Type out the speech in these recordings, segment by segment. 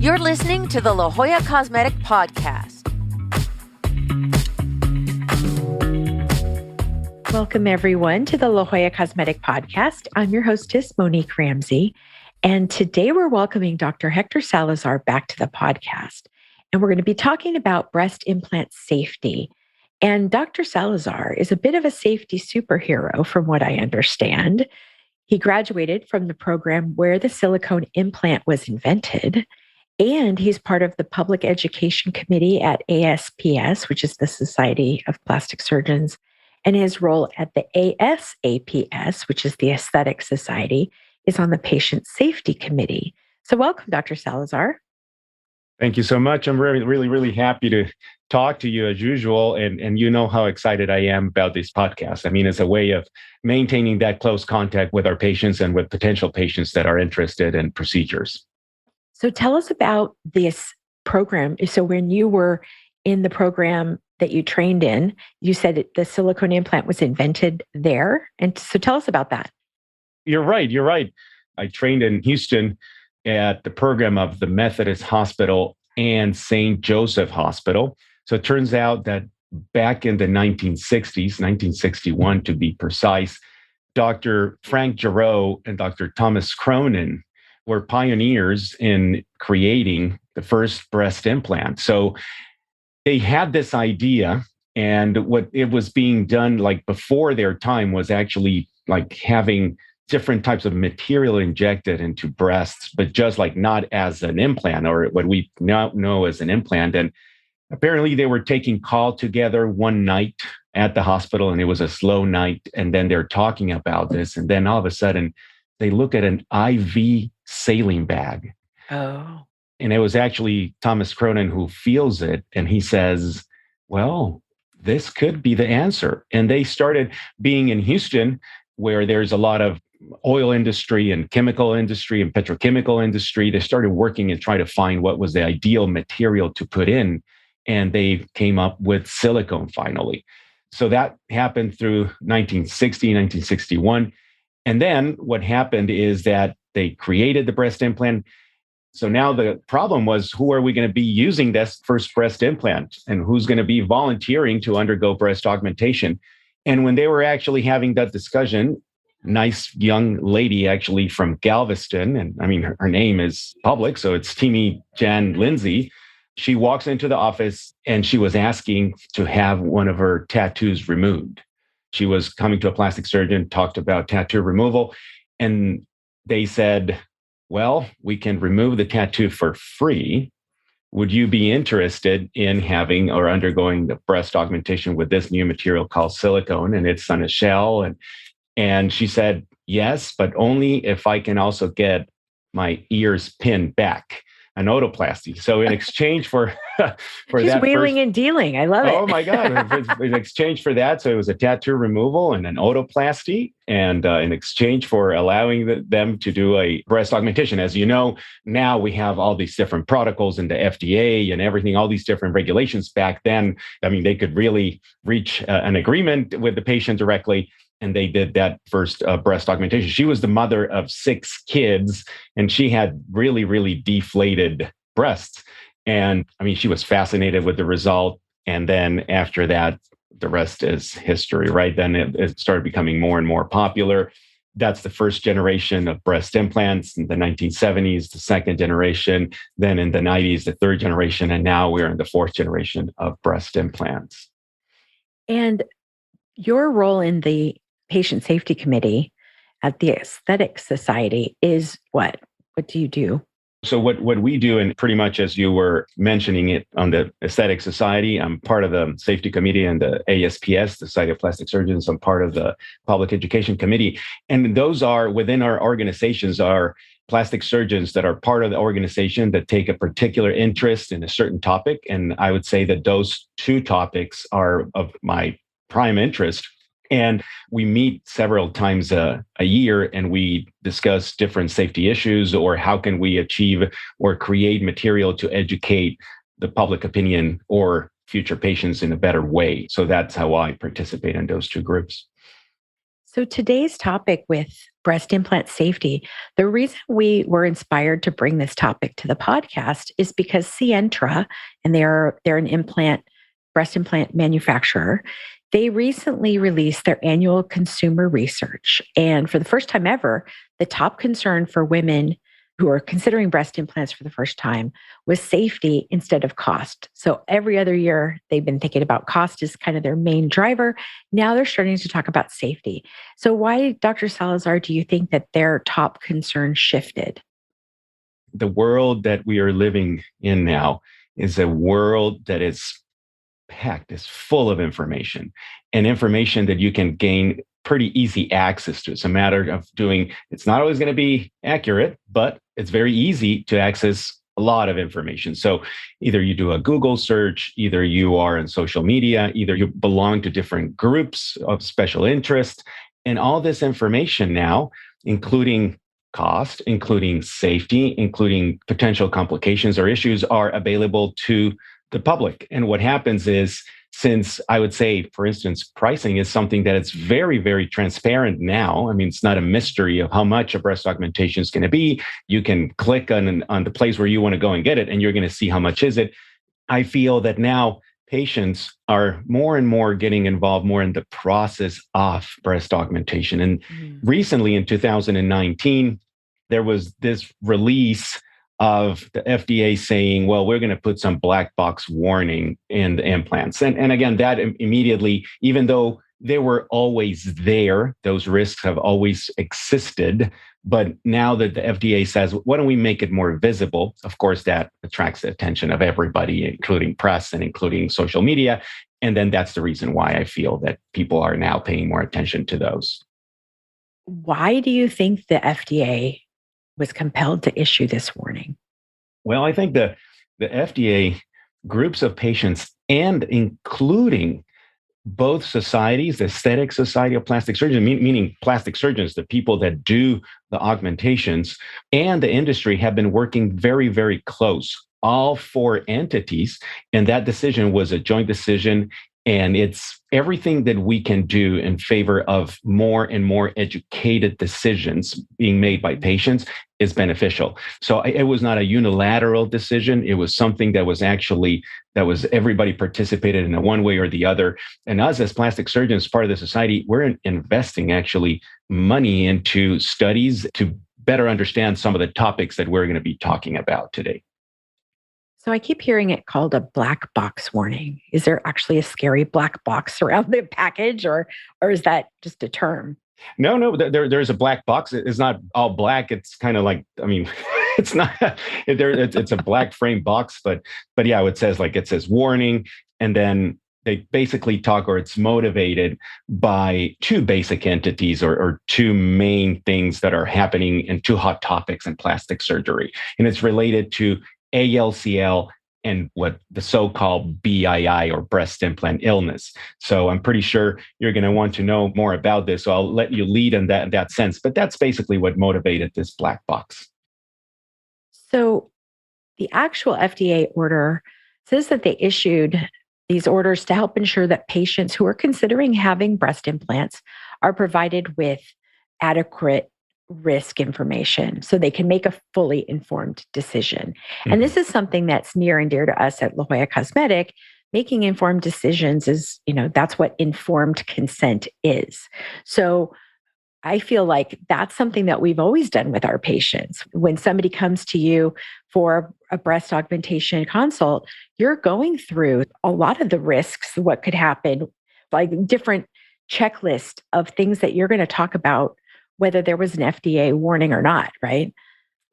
You're listening to the La Jolla Cosmetic Podcast. Welcome, everyone, to the La Jolla Cosmetic Podcast. I'm your hostess, Monique Ramsey. And today we're welcoming Dr. Hector Salazar back to the podcast. And we're going to be talking about breast implant safety. And Dr. Salazar is a bit of a safety superhero, from what I understand. He graduated from the program where the silicone implant was invented. And he's part of the Public Education Committee at ASPS, which is the Society of Plastic Surgeons, and his role at the ASAPS, which is the Aesthetic Society, is on the Patient Safety Committee. So welcome, Dr. Salazar. Thank you so much. I'm really happy to talk to you as usual. And you know how excited I am about this podcast. I mean, it's a way of maintaining that close contact with our patients and with potential patients that are interested in procedures. So tell us about this program. So when you were in the program that you trained in, you said the silicone implant was invented there. And so tell us about that. You're right. I trained in Houston at the program of the Methodist Hospital and St. Joseph Hospital. So it turns out that back in the 1960s, 1961 to be precise, Dr. Frank Giroux and Dr. Thomas Cronin were pioneers in creating the first breast implant. So they had this idea, and what it was being done like before their time was actually like having different types of material injected into breasts, but just like not as an implant or what we now know as an implant. And apparently they were taking call together one night at the hospital, and it was a slow night. And then they're talking about this. And then all of a sudden they look at an IV saline bag. Oh. And it was actually Thomas Cronin who feels it. And he says, well, this could be the answer. And they started being in Houston, where there's a lot of oil industry and chemical industry and petrochemical industry. They started working and trying to find what was the ideal material to put in. And they came up with silicone finally. So that happened through 1960, 1961. And then what happened is that they created the breast implant. So now the problem was, who are we going to be using this first breast implant, and who's going to be volunteering to undergo breast augmentation? And when they were actually having that discussion, nice young lady actually from Galveston, and I mean, her name is public, so it's Timmy Jan Lindsay. She walks into the office and she was asking to have one of her tattoos removed. She was coming to a plastic surgeon, talked about tattoo removal, and they said, well, we can remove the tattoo for free. Would you be interested in having or undergoing the breast augmentation with this new material called silicone? And it's on a shell. And she said, yes, but only if I can also get my ears pinned back, an otoplasty. So in exchange for She's that wheeling and dealing. I love it. Oh my God. In exchange for that, so it was a tattoo removal and an otoplasty, and in exchange for allowing them to do a breast augmentation. As you know, now we have all these different protocols in the FDA and everything, all these different regulations. Back then, I mean, they could really reach an agreement with the patient directly. And they did that first breast augmentation. She was the mother of 6 kids, and she had really deflated breasts. And I mean, she was fascinated with the result. And then after that, the rest is history, right? Then it started becoming more and more popular. That's the first generation of breast implants in the 1970s, the second generation, then in the 90s, the third generation, and now we're in the fourth generation of breast implants. And your role in the Patient Safety Committee at the Aesthetic Society is what? What do you do? So what we do, and pretty much as you were mentioning it on the Aesthetic Society, I'm part of the Safety Committee and the ASPS, the Society of Plastic Surgeons. I'm part of the Public Education Committee. And those are, within our organizations, are plastic surgeons that are part of the organization that take a particular interest in a certain topic. And I would say that those 2 topics are of my prime interest. And we meet several times a year, and we discuss different safety issues, or how can we achieve or create material to educate the public opinion or future patients in a better way. So that's how I participate in those 2 groups. So today's topic with breast implant safety, the reason we were inspired to bring this topic to the podcast is because Sientra, and they're an breast implant manufacturer, they recently released their annual consumer research. And for the first time ever, the top concern for women who are considering breast implants for the first time was safety instead of cost. So every other year, they've been thinking about cost as kind of their main driver. Now they're starting to talk about safety. So why, Dr. Salazar, do you think that their top concern shifted? The world that we are living in now is a world that is packed, is full of information, and information that you can gain pretty easy access to. It's a matter of it's not always going to be accurate, but it's very easy to access a lot of information. So either you do a Google search, either you are in social media, either you belong to different groups of special interest, and all this information now, including cost, including safety, including potential complications or issues, are available to the public. And what happens is, since I would say, for instance, pricing is something that it's very, very transparent now. I mean, it's not a mystery of how much a breast augmentation is going to be. You can click on the place where you want to go and get it, and you're going to see how much is it. I feel that now patients are more and more getting involved more in the process of breast augmentation. And recently in 2019, there was this release of the FDA saying, well, we're going to put some black box warning in the implants. And again, that immediately, even though they were always there, those risks have always existed. But now that the FDA says, why don't we make it more visible? Of course, that attracts the attention of everybody, including press and including social media. And then that's the reason why I feel that people are now paying more attention to those. Why do you think the FDA was compelled to issue this warning? Well, I think the FDA groups of patients, and including both societies, the Aesthetic Society of Plastic Surgeons, meaning plastic surgeons, the people that do the augmentations, and the industry have been working very, very close, all four entities. And that decision was a joint decision. And it's everything that we can do in favor of more and more educated decisions being made by patients is beneficial. So it was not a unilateral decision. It was something that was everybody participated in one way or the other. And us as plastic surgeons, part of the society, we're investing actually money into studies to better understand some of the topics that we're going to be talking about today. So I keep hearing it called a black box warning. Is there actually a scary black box around the package, or is that just a term? No, there's a black box. It's not all black. It's kind of like, I mean, it's not, it's a black frame box, but yeah, it says warning. And then they basically it's motivated by two basic entities or two main things that are happening in two hot topics in plastic surgery. And it's related to ALCL and what the so-called BII or breast implant illness. So I'm pretty sure you're going to want to know more about this. So I'll let you lead in that sense. But that's basically what motivated this black box. So the actual FDA order says that they issued these orders to help ensure that patients who are considering having breast implants are provided with adequate risk information so they can make a fully informed decision. Mm-hmm. And this is something that's near and dear to us at La Jolla Cosmetic. Making informed decisions is, that's what informed consent is. So I feel like that's something that we've always done with our patients. When somebody comes to you for a breast augmentation consult, you're going through a lot of the risks, what could happen, like different checklist of things that you're going to talk about, whether there was an FDA warning or not, right?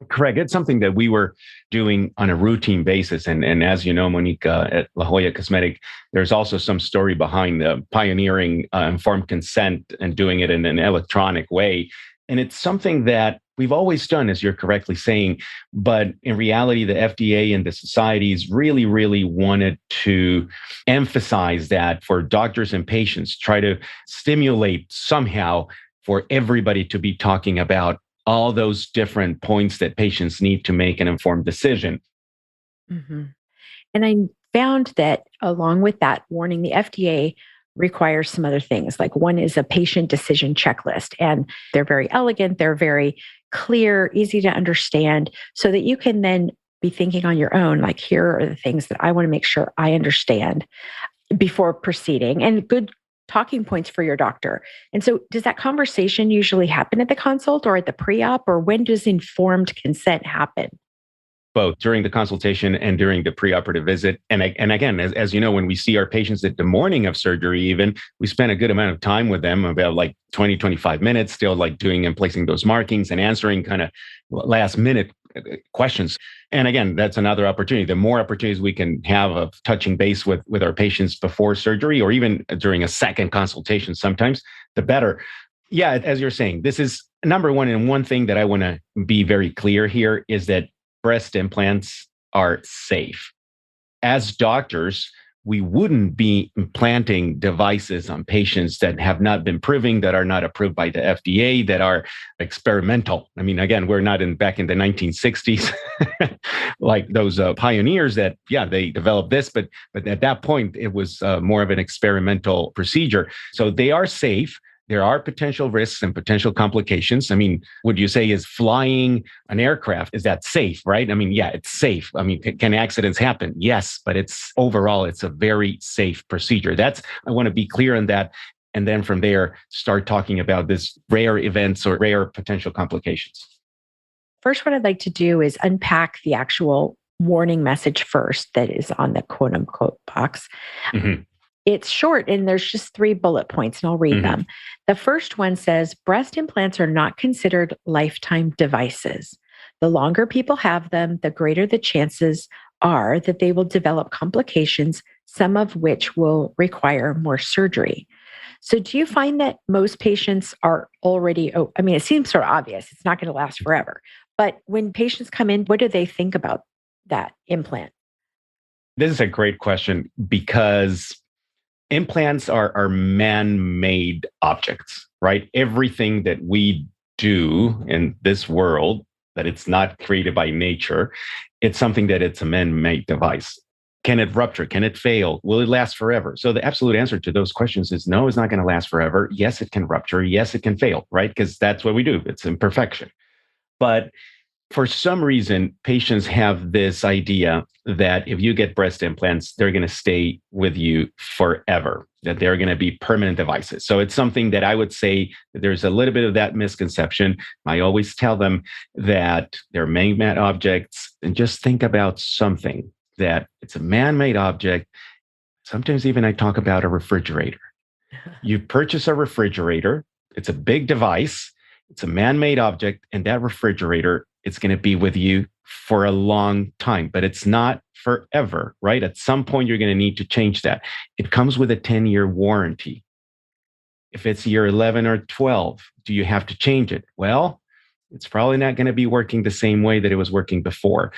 Correct. It's something that we were doing on a routine basis. And as you know, Monica, at La Jolla Cosmetic, there's also some story behind the pioneering informed consent and doing it in an electronic way. And it's something that we've always done, as you're correctly saying. But in reality, the FDA and the societies really, really wanted to emphasize that for doctors and patients, try to stimulate somehow for everybody to be talking about all those different points that patients need to make an informed decision. Mm-hmm. And I found that along with that warning, the FDA requires some other things. Like one is a patient decision checklist, and they're very elegant, they're very clear, easy to understand, so that you can then be thinking on your own, like, here are the things that I want to make sure I understand before proceeding, and good talking points for your doctor. And so, does that conversation usually happen at the consult or at the pre op, or when does informed consent happen? Both during the consultation and during the preoperative visit. And again, as you know, when we see our patients at the morning of surgery, even, we spend a good amount of time with them, about like 20, 25 minutes, still like doing and placing those markings and answering kind of last minute questions. And again, that's another opportunity. The more opportunities we can have of touching base with our patients before surgery, or even during a second consultation, sometimes the better. Yeah, as you're saying, this is number one. And one thing that I want to be very clear here is that breast implants are safe. As doctors, we wouldn't be implanting devices on patients that have not been proven, that are not approved by the FDA, that are experimental. I mean, again, we're not back in the 1960s, like those pioneers that, they developed this, but at that point, it was more of an experimental procedure. So they are safe. There are potential risks and potential complications. I mean, would you say is flying an aircraft, is that safe, right? I mean, yeah, it's safe. I mean, can accidents happen? Yes, but overall, it's a very safe procedure. I want to be clear on that. And then from there, start talking about this rare events or rare potential complications. First, what I'd like to do is unpack the actual warning message first that is on the quote unquote box. Mm-hmm. It's short and there's just 3 bullet points, and I'll read them. The first one says, breast implants are not considered lifetime devices. The longer people have them, the greater the chances are that they will develop complications, some of which will require more surgery. So do you find that most patients are already, it seems sort of obvious, it's not going to last forever. But when patients come in, what do they think about that implant? This is a great question, because implants are man-made objects, right? Everything that we do in this world, that it's not created by nature, it's something that it's a man-made device. Can it rupture? Can it fail? Will it last forever? So the absolute answer to those questions is no, it's not going to last forever. Yes, it can rupture. Yes, it can fail, right? Because that's what we do. It's imperfection. But for some reason, patients have this idea that if you get breast implants, they're going to stay with you forever, that they're going to be permanent devices. So it's something that I would say that there's a little bit of that misconception. I always tell them that they're man-made objects, and just think about something that it's a man-made object. Sometimes even I talk about a refrigerator. You purchase a refrigerator, it's a big device, it's a man-made object, and that refrigerator, it's going to be with you for a long time, but it's not forever, right? At some point, you're going to need to change that. It comes with a 10-year warranty. If it's year 11 or 12, do you have to change it? Well, it's probably not going to be working the same way that it was working before.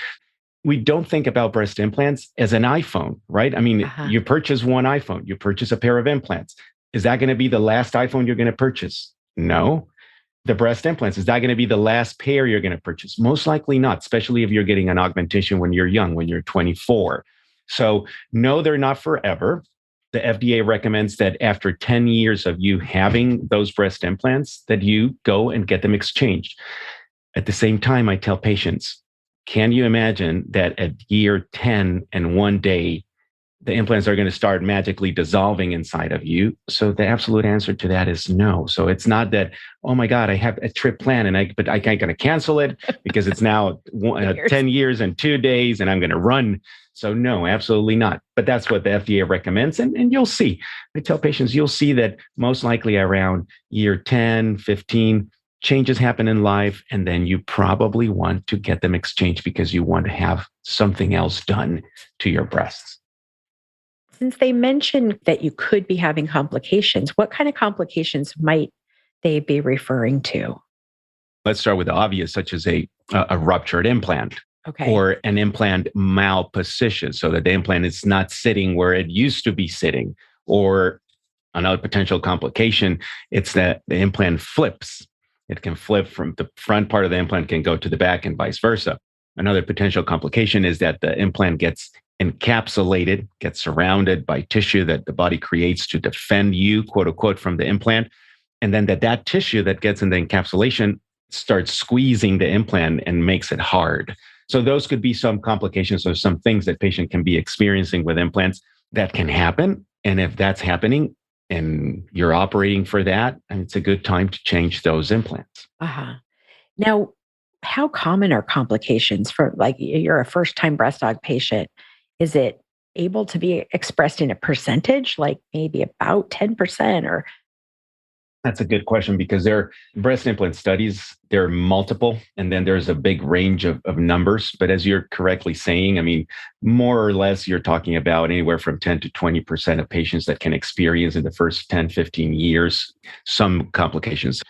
We don't think about breast implants as an iPhone, right? I mean, you purchase one iPhone, you purchase a pair of implants. Is that going to be the last iPhone you're going to purchase? No. The breast implants, is that going to be the last pair you're going to purchase? Most likely not, especially if you're getting an augmentation when you're young, when you're 24. So no, they're not forever. The FDA recommends that after 10 years of you having those breast implants, that you go and get them exchanged. At the same time, I tell patients, can you imagine that at year 10 and one day, the implants are going to start magically dissolving inside of you? So the absolute answer to that is no. So it's not that, oh my God, I have a trip planned but I can't going to cancel it because it's now 10 years and 2 days and I'm going to run. So no, absolutely not. But that's what the FDA recommends. And you'll see, I tell patients, you'll see that most likely around year 10, 15, changes happen in life. And then you probably want to get them exchanged because you want to have something else done to your breasts. Since they mentioned that you could be having complications, what kind of complications might they be referring to? Let's start with the obvious, such as a ruptured implant. Okay. Or an implant malposition, so that the implant is not sitting where it used to be sitting. Or another potential complication, it's that the implant flips. It can flip from the front part of the implant can go to the back and vice versa. Another potential complication is that the implant gets encapsulated, gets surrounded by tissue that the body creates to defend you, quote unquote, from the implant. And then that tissue that gets in the encapsulation starts squeezing the implant and makes it hard. So those could be some complications or some things that patient can be experiencing with implants that can happen. And if that's happening and you're operating for that, and it's a good time to change those implants. Uh-huh. Now, how common are complications for, like, you're a first-time breast aug patient? Is it able to be expressed in a percentage, like maybe about 10% or? That's a good question because there are breast implant studies, there are multiple, and then there's a big range of numbers. But as you're correctly saying, I mean, more or less, you're talking about anywhere from 10 to 20% of patients that can experience in the first 10, 15 years some complications.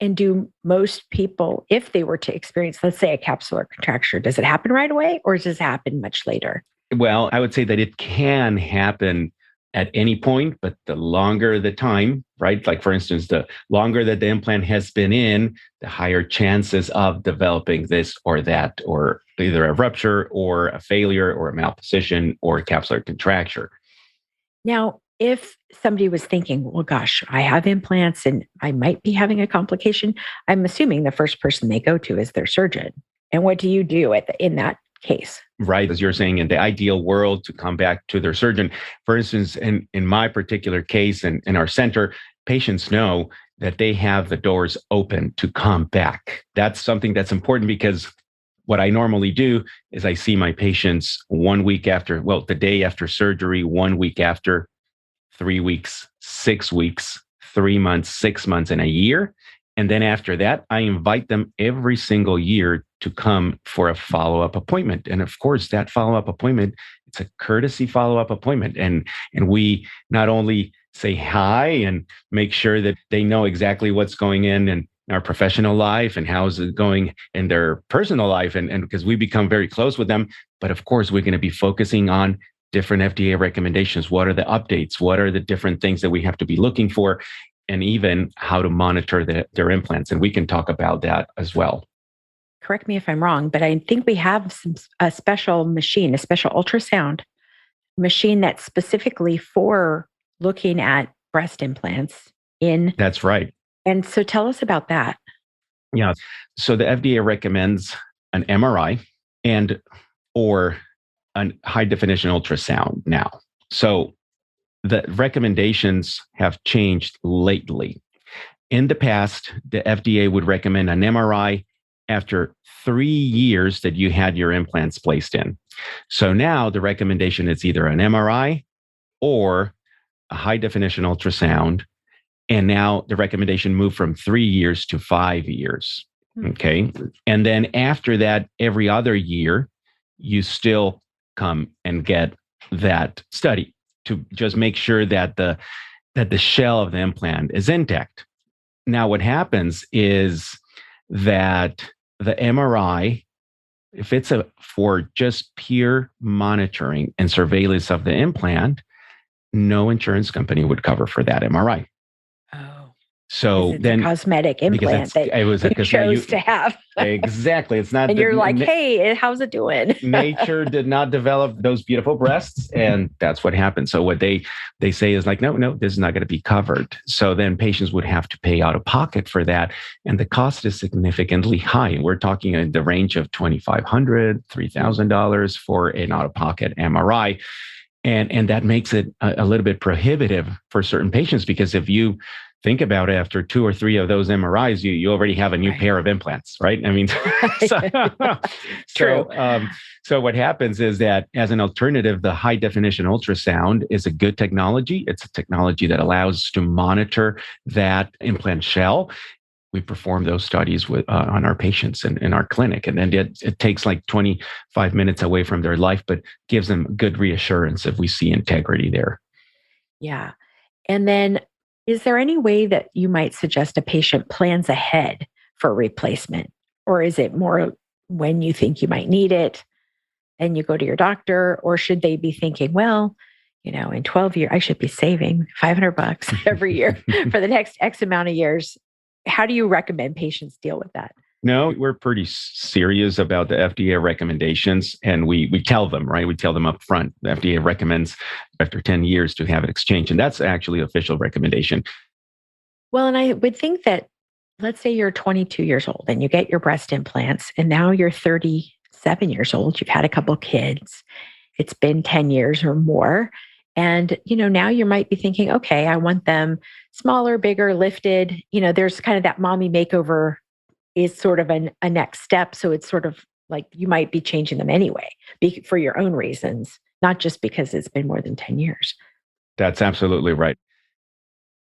And do most people, if they were to experience, let's say, a capsular contracture, does it happen right away or does it happen much later? Well, I would say that it can happen at any point, but the longer the time, right? Like, for instance, the longer that the implant has been in, the higher chances of developing this or that, or either a rupture or a failure or a malposition or a capsular contracture. Now, if somebody was thinking, well, gosh, I have implants and I might be having a complication, I'm assuming the first person they go to is their surgeon. And what do you do in that case? Right. As you're saying, in the ideal world, to come back to their surgeon. For instance, in my particular case and in our center, patients know that they have the doors open to come back. That's something that's important because what I normally do is I see my patients 1 week after, well, the day after surgery, 1 week after, 3 weeks, 6 weeks, 3 months, 6 months, and a year. And then after that, I invite them every single year to come for a follow-up appointment. And of course, that follow-up appointment, it's a courtesy follow-up appointment. And we not only say hi and make sure that they know exactly what's going in our professional life and how is it going in their personal life. And because we become very close with them, but of course, we're going to be focusing on different FDA recommendations. What are the updates? What are the different things that we have to be looking for? And even how to monitor their implants. And we can talk about that as well. Correct me if I'm wrong, but I think we have a special machine, a special ultrasound machine that's specifically for looking at breast implants in. That's right. And so tell us about that. Yeah. So the FDA recommends an MRI or a high definition ultrasound now. So the recommendations have changed lately. In the past, the FDA would recommend an MRI after 3 years that you had your implants placed in. So now the recommendation is either an MRI or a high definition ultrasound. And now the recommendation moved from 3 years to 5 years. Okay. And then after that, every other year, you still come and get that study to just make sure that the shell of the implant is intact. Now, what happens is that the MRI, if it's for just pure monitoring and surveillance of the implant, no insurance company would cover for that MRI. Oh. So then a cosmetic implant that it was you chose to have. Exactly. It's not. And you're like, hey, how's it doing? Nature did not develop those beautiful breasts. And that's what happened. So what they say is like, no, this is not going to be covered. So then patients would have to pay out of pocket for that. And the cost is significantly high. We're talking in the range of $2,500, $3,000 for an out-of-pocket MRI. And that makes it a little bit prohibitive for certain patients, because if you think about it, after 2 or 3 of those MRIs, you already have a new pair of implants, right? I mean, so what happens is that as an alternative, the high definition ultrasound is a good technology. It's a technology that allows us to monitor that implant shell. We perform those studies on our patients in our clinic. And then it takes like 25 minutes away from their life, but gives them good reassurance if we see integrity there. Yeah. And then is there any way that you might suggest a patient plans ahead for replacement? Or is it more when you think you might need it and you go to your doctor? Or should they be thinking, well, in 12 years, I should be saving $500 every year for the next X amount of years? How do you recommend patients deal with that? No, we're pretty serious about the FDA recommendations, and we tell them, right? We tell them up front. The FDA recommends after 10 years to have it exchanged, and that's actually official recommendation. Well, and I would think that, let's say you're 22 years old and you get your breast implants, and now you're 37 years old. You've had a couple kids. It's been 10 years or more. And, now you might be thinking, okay, I want them smaller, bigger, lifted. There's kind of that mommy makeover is sort of a next step. So it's sort of like you might be changing them anyway for your own reasons, not just because it's been more than 10 years. That's absolutely right.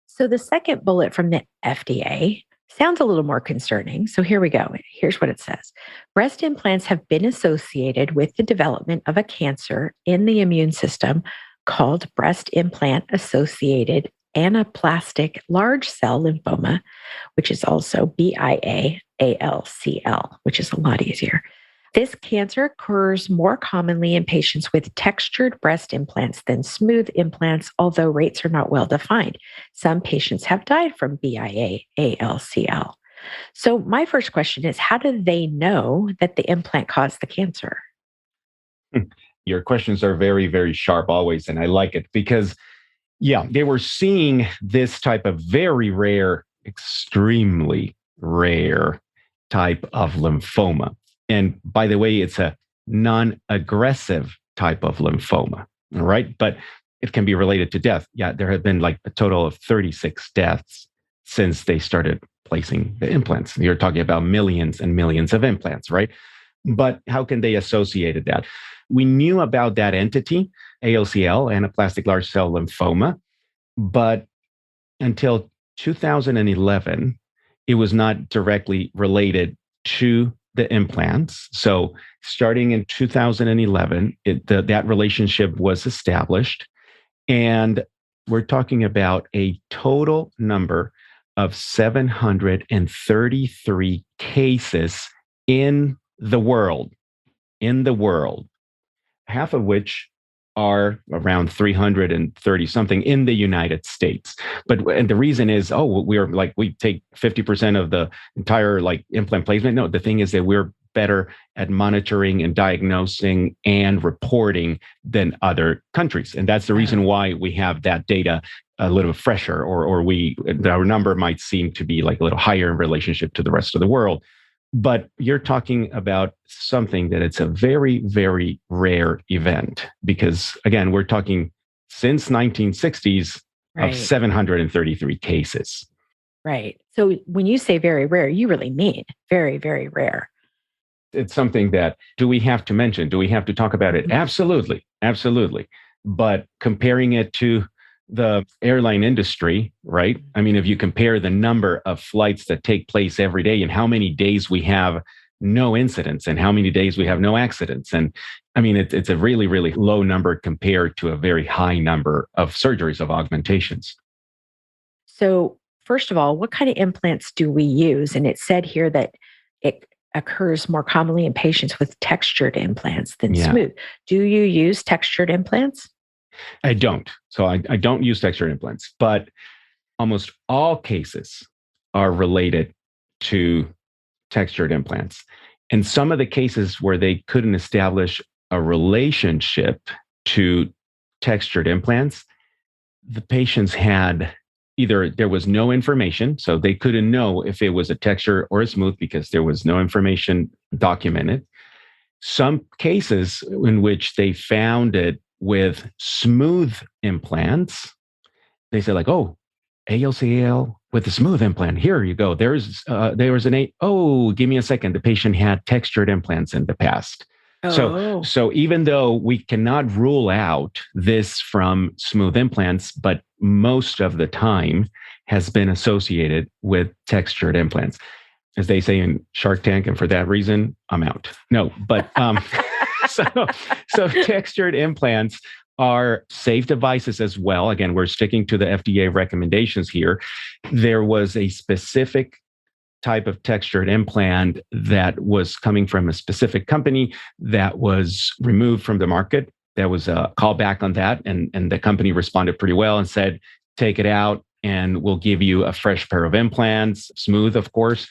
So the second bullet from the FDA sounds a little more concerning. So here we go. Here's what it says. Breast implants have been associated with the development of a cancer in the immune system called breast implant associated anaplastic large cell lymphoma, which is also BIA-ALCL, which is a lot easier. This cancer occurs more commonly in patients with textured breast implants than smooth implants, although rates are not well defined. Some patients have died from BIA-ALCL. So my first question is, how do they know that the implant caused the cancer? Your questions are very, very sharp always, and I like it because, yeah, they were seeing this type of very rare, extremely rare type of lymphoma. And by the way, it's a non-aggressive type of lymphoma, all right? But it can be related to death. Yeah, there have been like a total of 36 deaths since they started placing the implants. You're talking about millions and millions of implants, right? But how can they associate that? We knew about that entity, ALCL, anaplastic large cell lymphoma, but until 2011, it was not directly related to the implants. So starting in 2011, that relationship was established. And we're talking about a total number of 733 cases in the world, half of which are around 330 something in the United States. And the reason is, we take 50% of the entire implant placement. No, the thing is that we're better at monitoring and diagnosing and reporting than other countries. And that's the reason why we have that data a little fresher, or our number might seem to be like a little higher in relationship to the rest of the world. But you're talking about something that it's a very, very rare event because, again, we're talking since 1960s of 733 cases. Right. So when you say very rare, you really mean very, very rare. It's something that, do we have to mention? Do we have to talk about it? Absolutely. Absolutely. But comparing it to the airline industry, right? I mean, if you compare the number of flights that take place every day and how many days we have no incidents and how many days we have no accidents. And I mean, it's a really, really low number compared to a very high number of surgeries of augmentations. So first of all, what kind of implants do we use? And it said here that it occurs more commonly in patients with textured implants than smooth. Do you use textured implants? I don't. So I don't use textured implants, but almost all cases are related to textured implants. And some of the cases where they couldn't establish a relationship to textured implants, the patients had either there was no information, so they couldn't know if it was a texture or a smooth because there was no information documented. Some cases in which they found it with smooth implants, they said like, oh, ALCL with a smooth implant. Here you go. There was give me a second. The patient had textured implants in the past. So even though we cannot rule out this from smooth implants, but most of the time has been associated with textured implants, as they say in Shark Tank, and for that reason, I'm out. No, but so textured implants are safe devices as well. Again, we're sticking to the FDA recommendations here. There was a specific type of textured implant that was coming from a specific company that was removed from the market. There was a callback on that, and the company responded pretty well and said, take it out and we'll give you a fresh pair of implants, smooth, of course.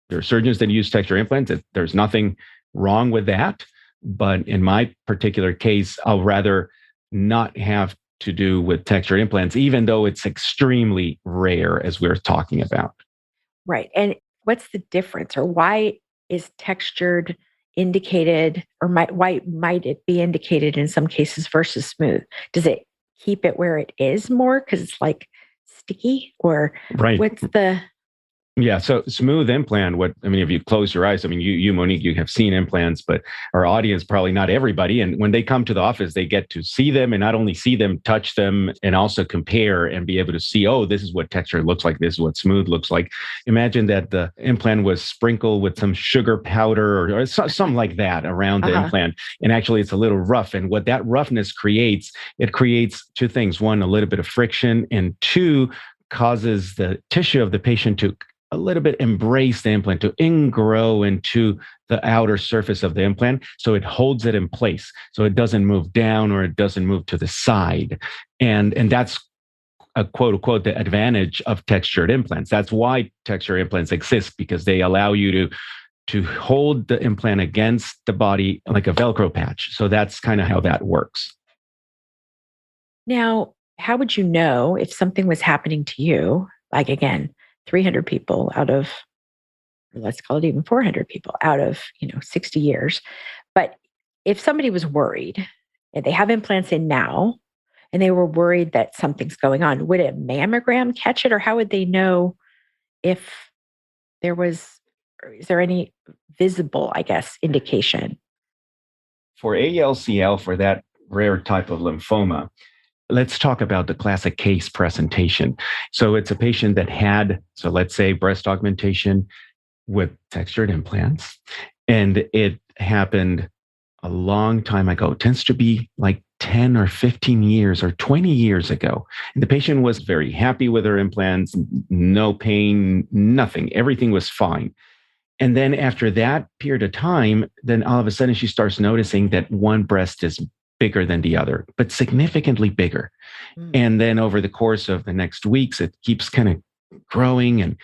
There are surgeons that use texture implants. There's nothing wrong with that. But in my particular case, I'll rather not have to do with textured implants, even though it's extremely rare, as we're talking about. Right. And what's the difference, or why is textured indicated, or why might it be indicated in some cases versus smooth? Does it keep it where it is more because it's like sticky, or Right. what's the Yeah. So smooth implant, if you close your eyes, you, Monique, you have seen implants, but our audience, probably not everybody. And when they come to the office, they get to see them, and not only see them, touch them, and also compare and be able to see, oh, this is what texture looks like. This is what smooth looks like. Imagine that the implant was sprinkled with some sugar powder or something like that around the implant. And actually it's a little rough. And what that roughness creates, it creates two things. One, a little bit of friction, and two, causes the tissue of the patient to a little bit embrace the implant, to ingrow into the outer surface of the implant. So it holds it in place. So it doesn't move down or it doesn't move to the side. And that's a quote unquote, the advantage of textured implants. That's why textured implants exist, because they allow you to hold the implant against the body like a Velcro patch. So that's kind of how that works. Now, how would you know if something was happening to you? Like, again, 300 people out of, let's call it even 400 people out of, 60 years. But if somebody was worried and they have implants in now and they were worried that something's going on, would a mammogram catch it? Or how would they know if is there any visible, I guess, indication? For ALCL, for that rare type of lymphoma, let's talk about the classic case presentation. So it's a patient that had, so let's say, breast augmentation with textured implants, and it happened a long time ago. It tends to be like 10 or 15 years or 20 years ago. And the patient was very happy with her implants, no pain, nothing. Everything was fine. And then after that period of time, then all of a sudden she starts noticing that one breast is bigger than the other, but significantly bigger. And then over the course of the next weeks, it keeps kind of growing. And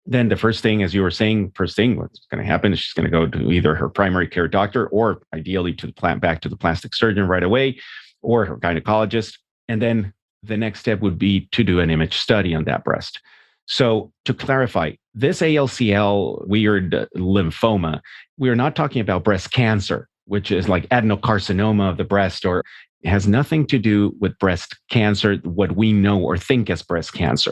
then the first thing, as you were saying, what's going to happen is she's going to go to either her primary care doctor, or ideally back to the plastic surgeon right away, or her gynecologist. And then the next step would be to do an image study on that breast. So to clarify, this ALCL weird lymphoma, we are not talking about breast cancer, which is like adenocarcinoma of the breast, or it has nothing to do with breast cancer, what we know or think as breast cancer.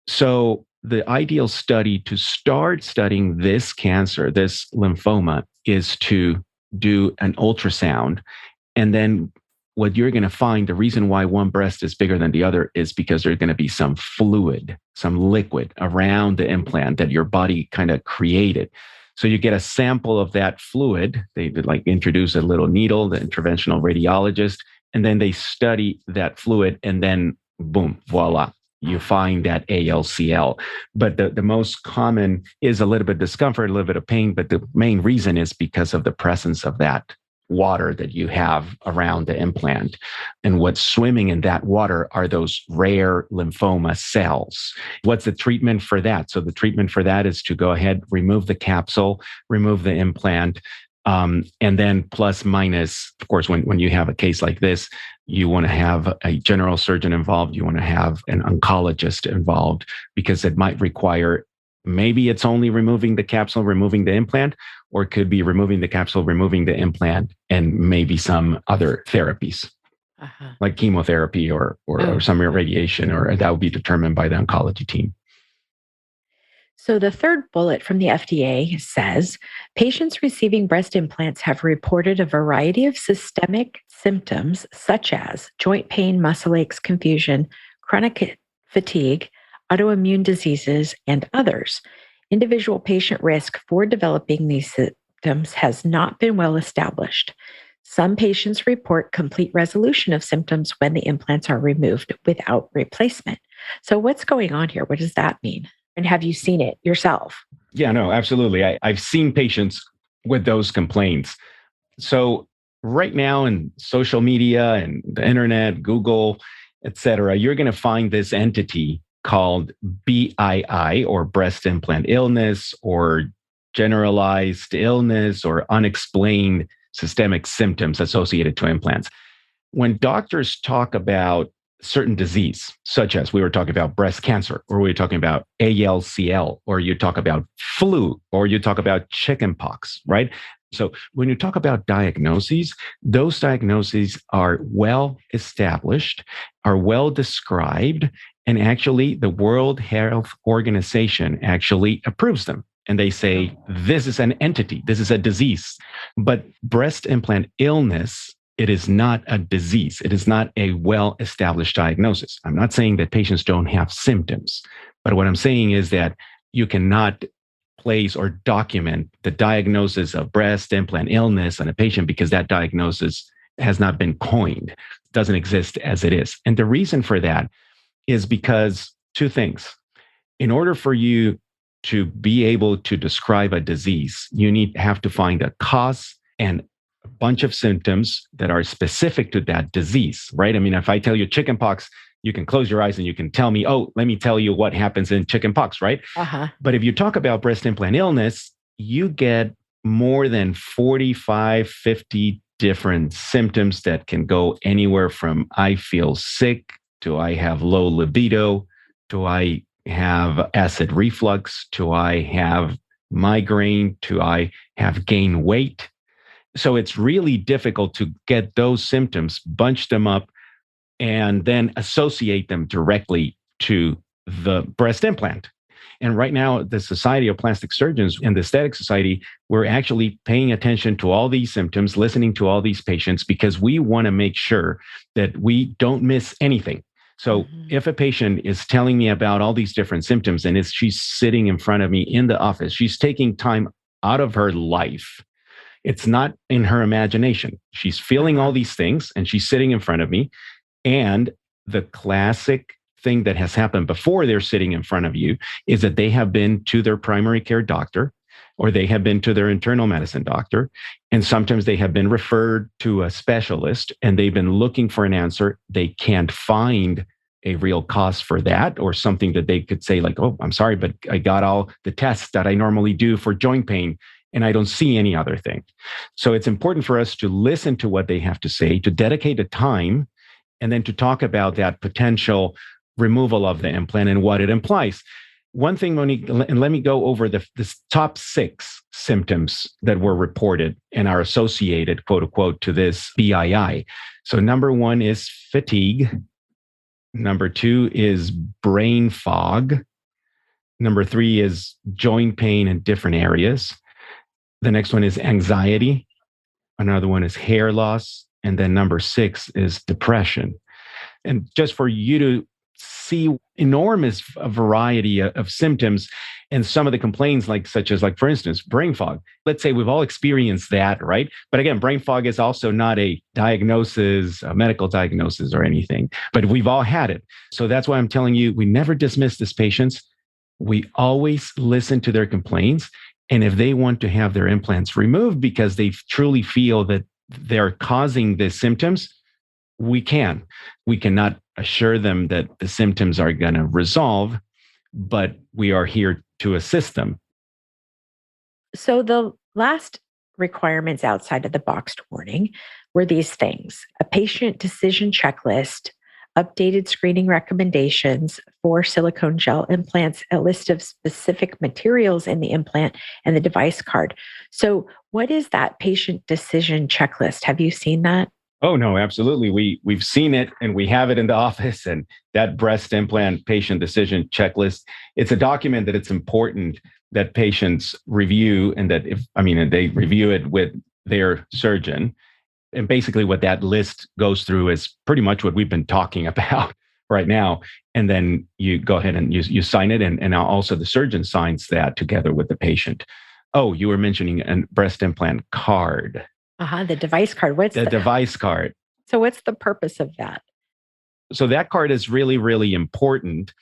So the ideal study to start studying this cancer, this lymphoma, is to do an ultrasound. And then what you're going to find, the reason why one breast is bigger than the other is because there's going to be some fluid, some liquid around the implant that your body kind of created. So you get a sample of that fluid. They would introduce a little needle, the interventional radiologist, and then they study that fluid, and then boom, voila, you find that ALCL. But the most common is a little bit of discomfort, a little bit of pain, but the main reason is because of the presence of that water that you have around the implant. And what's swimming in that water are those rare lymphoma cells. What's the treatment for that? So the treatment for that is to go ahead, remove the capsule, remove the implant, and then plus minus, of course, when you have a case like this, you want to have a general surgeon involved. You want to have an oncologist involved, because it might require, maybe it's only removing the capsule, removing the implant, or it could be removing the capsule, removing the implant, and maybe some other therapies, like chemotherapy or some radiation, or that would be determined by the oncology team. So the third bullet from the FDA says, patients receiving breast implants have reported a variety of systemic symptoms such as joint pain, muscle aches, confusion, chronic fatigue, autoimmune diseases, and others. Individual patient risk for developing these symptoms has not been well established. Some patients report complete resolution of symptoms when the implants are removed without replacement. So what's going on here? What does that mean? And have you seen it yourself? Yeah, no, absolutely. I've seen patients with those complaints. So right now in social media and the internet, Google, et cetera, you're going to find this entity called BII, or breast implant illness, or generalized illness or unexplained systemic symptoms associated to implants. When doctors talk about certain disease, such as we were talking about breast cancer, or we were talking about ALCL, or you talk about flu, or you talk about chickenpox, right? So when you talk about diagnoses, those diagnoses are well established, are well described, and actually the World Health Organization actually approves them. And they say, this is an entity, this is a disease. But breast implant illness, it is not a disease. It is not a well-established diagnosis. I'm not saying that patients don't have symptoms, but what I'm saying is that you cannot place or document the diagnosis of breast implant illness on a patient because that diagnosis has not been coined, doesn't exist as it is. And the reason for that is because two things. In order for you to be able to describe a disease, you have to find a cause and a bunch of symptoms that are specific to that disease, right? I mean, if I tell you chickenpox, you can close your eyes and you can tell me, oh, let me tell you what happens in chickenpox, right? But if you talk about breast implant illness, you get more than 45, 50 different symptoms that can go anywhere from I feel sick to I have low libido to I have acid reflux to I have migraine to I have gained weight. So it's really difficult to get those symptoms, bunch them up, and then associate them directly to the breast implant. And right now, the Society of Plastic Surgeons and the Aesthetic Society, we're actually paying attention to all these symptoms, listening to all these patients, because we want to make sure that we don't miss anything. So if a patient is telling me about all these different symptoms and she's sitting in front of me in the office, she's taking time out of her life. It's not in her imagination. She's feeling all these things and she's sitting in front of me. And the classic thing that has happened before they're sitting in front of you is that they have been to their primary care doctor or they have been to their internal medicine doctor. And sometimes they have been referred to a specialist and they've been looking for an answer. They can't find a real cause for that or something that they could say like, oh, I'm sorry, but I got all the tests that I normally do for joint pain and I don't see any other thing. So it's important for us to listen to what they have to say, to dedicate a time, and then to talk about that potential removal of the implant and what it implies. One thing, Monique, and let me go over the top 6 symptoms that were reported and are associated, quote unquote, to this BII. So number 1 is fatigue. Number 2 is brain fog. Number 3 is joint pain in different areas. The next one is anxiety. Another one is hair loss. And then number 6 is depression. And just for you to see enormous variety of symptoms and some of the complaints such as for instance, brain fog. Let's say we've all experienced that, right? But again, brain fog is also not a diagnosis, a medical diagnosis or anything, but we've all had it. So that's why I'm telling you, we never dismiss these patients. We always listen to their complaints. And if they want to have their implants removed because they truly feel that they're causing the symptoms, we can. We cannot assure them that the symptoms are going to resolve, but we are here to assist them. So the last requirements outside of the boxed warning were these things: a patient decision checklist, updated screening recommendations for silicone gel implants, a list of specific materials in the implant, and the device card. So what is that patient decision checklist? Have you seen that? Oh, no, absolutely. We've seen it and we have it in the office, and that breast implant patient decision checklist, it's a document that it's important that patients review and that they review it with their surgeon. And basically what that list goes through is pretty much what we've been talking about right now. And then you go ahead and you sign it. And now also the surgeon signs that together with the patient. Oh, you were mentioning a breast implant card. The device card. What's the device card? So what's the purpose of that? So that card is really, really important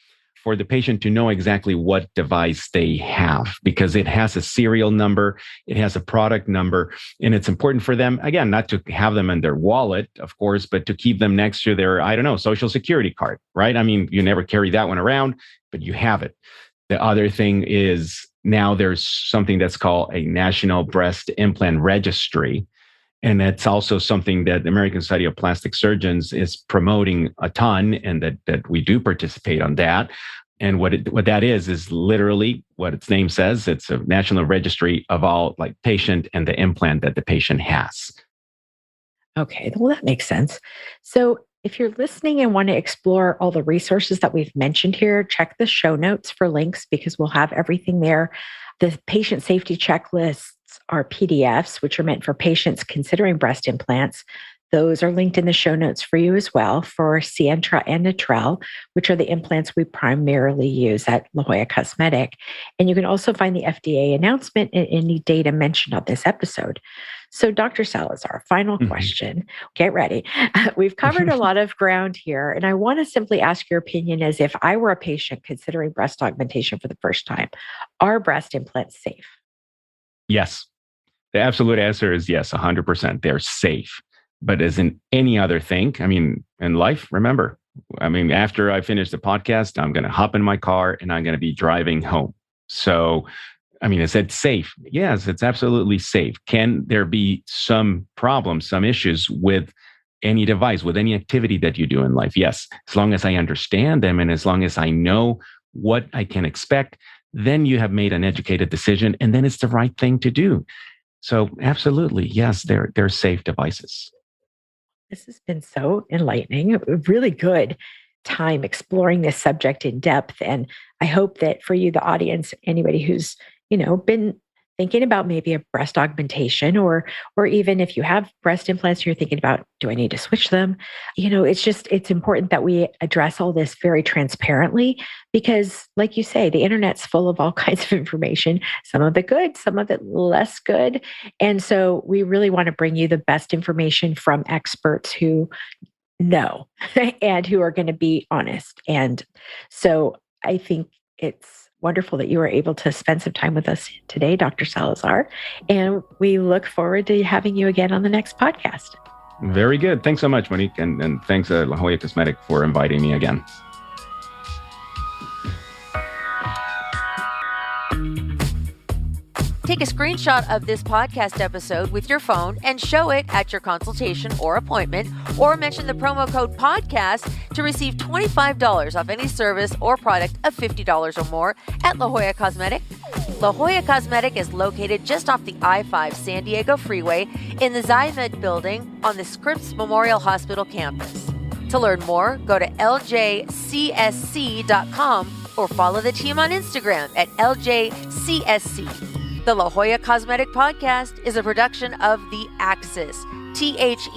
for the patient to know exactly what device they have, because it has a serial number, it has a product number, and it's important for them, again, not to have them in their wallet, of course, but to keep them next to their, Social Security card, right? I mean, you never carry that one around, but you have it. The other thing is now there's something that's called a National Breast Implant Registry. And that's also something that the American Society of Plastic Surgeons is promoting a ton, and that we do participate on that. And what that is literally what its name says. It's a national registry of all like patient and the implant that the patient has. Okay, well, that makes sense. So if you're listening and want to explore all the resources that we've mentioned here, check the show notes for links because we'll have everything there. The patient safety checklists are PDFs, which are meant for patients considering breast implants. Those are linked in the show notes for you as well for Sientra and Natrel, which are the implants we primarily use at La Jolla Cosmetic. And you can also find the FDA announcement and any data mentioned on this episode. So, Dr. Salazar, final question. Get ready. We've covered a lot of ground here, and I want to simply ask your opinion as if I were a patient considering breast augmentation for the first time. Are breast implants safe? Yes. The absolute answer is yes, 100%. They're safe. But as in any other thing, I mean, in life, remember, after I finish the podcast, I'm going to hop in my car and I'm going to be driving home. So, is it safe? Yes, it's absolutely safe. Can there be some problems, some issues with any device, with any activity that you do in life? Yes, as long as I understand them and as long as I know what I can expect, then you have made an educated decision and then it's the right thing to do. So absolutely, yes, they're safe devices. This has been so enlightening, a really good time exploring this subject in depth. And I hope that for you, the audience, anybody who's, been thinking about maybe a breast augmentation, or even if you have breast implants, you're thinking about, do I need to switch them? It's important that we address all this very transparently because, like you say, the internet's full of all kinds of information, some of it good, some of it less good. And so we really want to bring you the best information from experts who know and who are going to be honest. And so I think it's wonderful that you were able to spend some time with us today, Dr. Salazar. And we look forward to having you again on the next podcast. Very good. Thanks so much, Monique. And thanks La Jolla Cosmetic for inviting me again. Take a screenshot of this podcast episode with your phone and show it at your consultation or appointment, or mention the promo code podcast to receive $25 off any service or product of $50 or more at La Jolla Cosmetic. La Jolla Cosmetic is located just off the I-5 San Diego Freeway in the Zymed building on the Scripps Memorial Hospital campus. To learn more, go to ljcsc.com or follow the team on Instagram at ljcsc. The La Jolla Cosmetic Podcast is a production of The Axis, TheAxis.io.